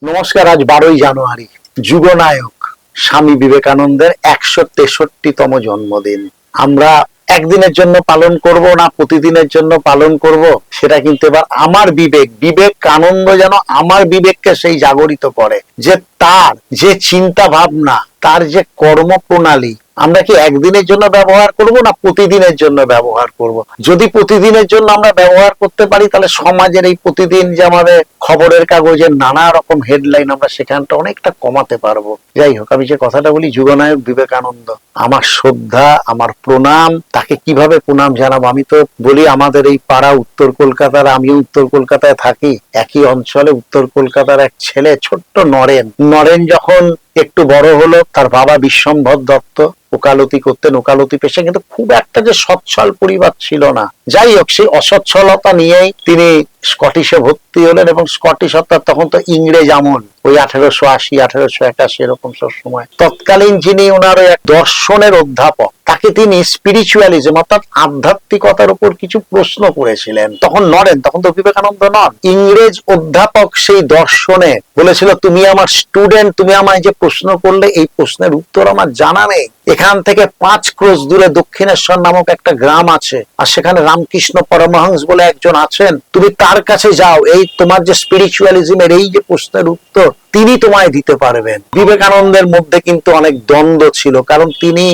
নমস্কার। আজ 12ই জানুয়ারি, যুগনায়ক স্বামী বিবেকানন্দের 163তম জন্মদিন। আমরা একদিনের জন্য পালন করব না প্রতিদিনের জন্য পালন করব, সেটা কিন্তু এবার আমার বিবেকানন্দ যেন আমার বিবেককে সেই জাগরিত করে যে তার যে চিন্তা ভাবনা, তার যে কর্মপ্রণালী আমরা কি একদিনের জন্য ব্যবহার করব না প্রতিদিনের জন্য ব্যবহার করব। যদি প্রতিদিনের জন্য আমরা ব্যবহার করতে পারি, তাহলে সমাজের এই প্রতিদিন যে আমাদের খবরের কাগজের নানা রকম হেডলাইন, আমরা সেখানটা অনেকটা কমাতে পারবো। যাই হোক, আমি যে কথাটা বলি, যুগনায়ক বিবেকানন্দ, আমার শ্রদ্ধা, আমার প্রণাম। তাকে কিভাবে প্রণাম জানাবো? আমি তো বলি, আমাদের এই পাড়া উত্তর কলকাতার, আমিও উত্তর কলকাতায় থাকি, একই অঞ্চলে উত্তর কলকাতার এক ছেলে, ছোট্ট নরেন যখন একটু বড় হলো, তার বাবা বিশ্বম্ভর দত্ত ওকালতি করতেন, ওকালতি পেশা, কিন্তু খুব একটা যে সচ্ছল পরিবার ছিল না। যাই হোক, সেই অসচ্ছলতা নিয়েই তিনি স্কটিশে ভর্তি হলেন, এবং স্কটিশ অর্থাৎ তখন তো ইংরেজ আমল, ওই 1880 1881 এরকম সব সময় তৎকালীন যিনি ওনার এক দর্শনের অধ্যাপক, তাকে তিনি স্পিরিচুয়ালিজম অর্থাৎ আধ্যাত্মিকতার উপর কিছু প্রশ্ন করেছিলেন। তখন তখন তো বিবেকানন্দ নন, ইংরেজ অধ্যাপক সেই দর্শনে বলেছিল, তুমি আমার স্টুডেন্ট, তুমি আমায় যে প্রশ্ন করলে, এই প্রশ্নের উত্তর আমার জানা নেই। এখান থেকে 5 ক্রোশ দূরে দক্ষিণেশ্বর নামক একটা গ্রাম আছে, আর সেখানে রামকৃষ্ণ পরমহংস বলে একজন আছেন, তুমি তার কাছে যাও, এই তোমার যে স্পিরিচুয়ালিজমের এই যে প্রশ্নের উত্তর তিনি তোমায় দিতে পারবেন। বিবেকানন্দের মধ্যে কিন্তু অনেক দ্বন্দ্ব ছিল, কারণ তিনি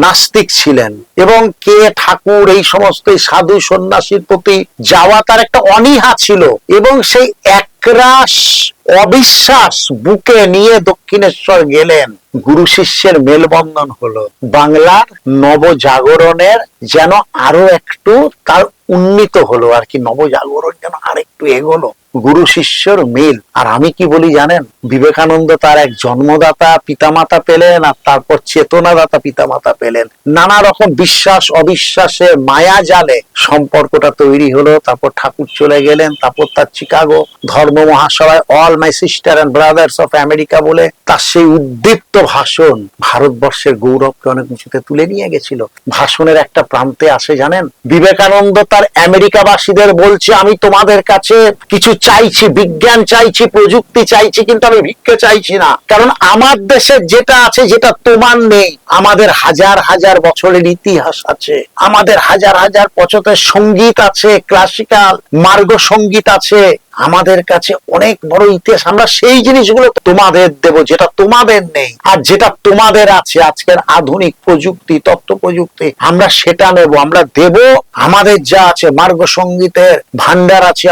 নাস্তিক ছিলেন, এবং কে ঠাকুর এই সমস্ত সাধু সন্ন্যাসীর প্রতি যাওয়া তার একটা অনীহা ছিল, এবং সেই একরাশ অবিশ্বাস বুকে নিয়ে দক্ষিণেশ্বর গেলেন। গুরু শিষ্যের মেলবন্ধন হলো, বাংলার নবজাগরণের যেন আরো একটু তার উন্নীত হলো আর কি, নবজাগরণ যেন আরেকটু এগোলো, গুরু শিষ্যর মিল। আর আমি কি বলি জানেন, বিবেকানন্দ তার এক জন্মদাতা পিতামাতা পেলেন, আর তারপর চেতনাদাতা পিতামাতা পেলেন। নানা রকম বিশ্বাস অবিশ্বাসের মায়া জালে সম্পর্কটা তৈরি হলো। তারপর ঠাকুর চলে গেলেন, তারপর তার চিকাগো ধর্ম মহাসভায় all my sister and brothers of America বলে তার সেই উদ্দীপ্ত ভাষণ ভারতবর্ষের গৌরবকে অনেক উঁচুতে তুলে নিয়ে গেছিল। ভাষণের একটা প্রান্তে আসে জানেন, বিবেকানন্দ তার আমেরিকাবাসীদের বলছে, আমি তোমাদের কাছে কিছু চাইছি, বিজ্ঞান চাইছি, প্রযুক্তি চাইছি, কিন্তু আমি ভিক্ষে চাইছি না। কারণ আমার দেশে যেটা আছে, যেটা তোমার নেই, আমাদের হাজার হাজার বছরের ইতিহাস আছে, আমাদের হাজার হাজার বছরের সঙ্গীত আছে, ক্লাসিক্যাল মার্গ সঙ্গীত আছে, আমাদের কাছে অনেক বড় ইতিহাস। আমরা সেই জিনিসগুলো তোমাদের দেব, যেটা তোমাদের নেই। আর যেটা তোমাদের আছে, আজকের আধুনিক প্রযুক্তি, তথ্য প্রযুক্তি, আমরা সেটা নেব, আমরা দেব। আমাদের যা আছে, মার্গ সঙ্গীতের ভান্ডার আছে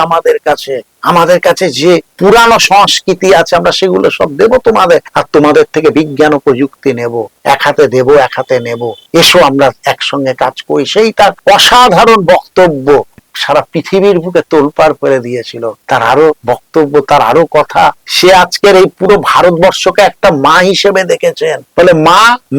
আমাদের কাছে যে পুরানো সংস্কৃতি আছে, আমরা সেগুলো সব দেব তোমাদের, আর তোমাদের থেকে বিজ্ঞান ও প্রযুক্তি নেব। এক হাতে দেব, এক হাতে নেব, এসো আমরা একসঙ্গে কাজ করি। সেই তার অসাধারণ বক্তব্য সারা পৃথিবীর বুকে তোলপাড় করে দিয়েছিল। তার আরো বক্তব্য, তার আরো কথা, সে আজকের এই পুরো ভারতবর্ষকে একটা মা হিসেবে দেখেছেন। বলে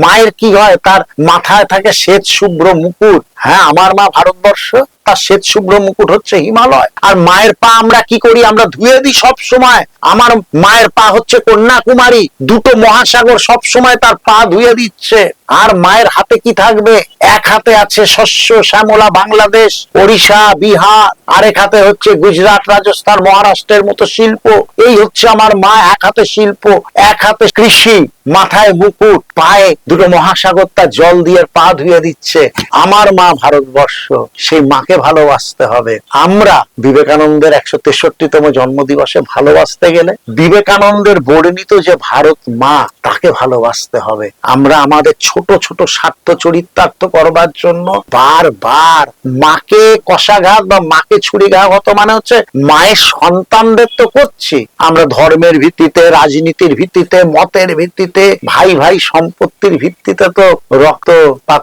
মায়ের কি হয়, তার মাথায় থাকে শ্বেত শুভ্র মুকুট। হ্যাঁ, আমার মা ভারতবর্ষ, তার শ্বেত শুভ্র মুকুট হচ্ছে হিমালয়। আর মায়ের পা আমরা কি করি, আমরা ধুয়ে দিই সব সময়। আমার মায়ের পা হচ্ছে কন্যাকুমারী, দুটো মহাসাগর সব সময় তার পা ধুয়ে দিচ্ছে। আর মায়ের হাতে কি থাকবে, এক হাতে আছে শস্য শ্যামলা বাংলাদেশ, ওড়িশা, বিহার, আরেক হাতে হচ্ছে গুজরাট, রাজস্থান, মহারাষ্ট্রের মতো শিল্প। এই হচ্ছে আমার মা, এক হাতে শিল্প, এক হাতে কৃষি, মাথায় মুকুট, পায়ে দুটো মহাসাগর তার জল দিয়ে পা ধুয়ে দিচ্ছে। আমার মা ভারতবর্ষ, সেই মাকে ভালোবাসতে হবে। আমরা বিবেকানন্দের 163তম জন্মদিবসে ভালোবাসতে গেলে বিবেকানন্দের বর্ণিত যে ভারত মা, তাকে ভালোবাসতে হবে। আমরা আমাদের ছোট ছোট স্বার্থ চরিতার্থ করবার জন্য বারবার মাকে কষাঘাত বা মাকে ছুরিঘাত, মানে হচ্ছে মায়ের সন্তানদের তো করছি আমরা ধর্মের ভিত্তিতে, রাজনীতির ভিত্তিতে, মতের ভিত্তিতে, ভাই ভাই সম্পত্তির ভিত্তিতে তো রক্তপাত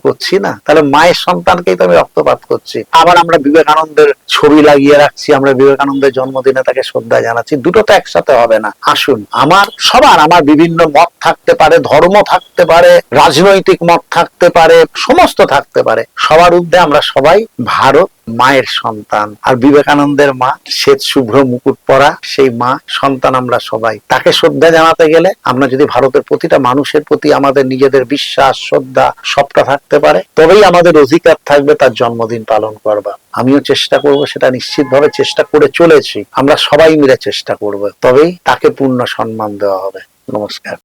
করছি না। তাহলে মায়ের সন্তানকেই তো আমি রক্তপাত করছি। আবার আমরা বিবেকানন্দের ছবি লাগিয়ে রাখছি, আমরা বিবেকানন্দের জন্মদিনে তাকে শ্রদ্ধা জানাচ্ছি। দুটো তো একসাথে হবে না। আসুন, আমার বিভিন্ন মত থাকতে পারে, ধর্ম থাকতে পারে, রাজনৈতিক মত থাকতে পারে, সমস্ত থাকতে পারে, সবার ঊর্ধ্বে আমরা সবাই ভারত মায়ের সন্তান। আর বিবেকানন্দের মা শ্বেত শুভ্র মুকুট পরা সেই মা সন্তান আমরা সবাই। তাকে শ্রদ্ধা জানাতে গেলে আমরা যদি ভারতের প্রতিটা মানুষের প্রতি আমাদের নিজেদের বিশ্বাস শ্রদ্ধা সবটা থাকতে পারে, তবেই আমাদের অধিকার থাকবে তার জন্মদিন পালন করবার। আমিও চেষ্টা করব, সেটা নিশ্চিতভাবে চেষ্টা করে চলেছি। আমরা সবাই মিলে চেষ্টা করব, তবেই তাকে পূর্ণ সম্মান দেওয়া হবে। নমস্কার।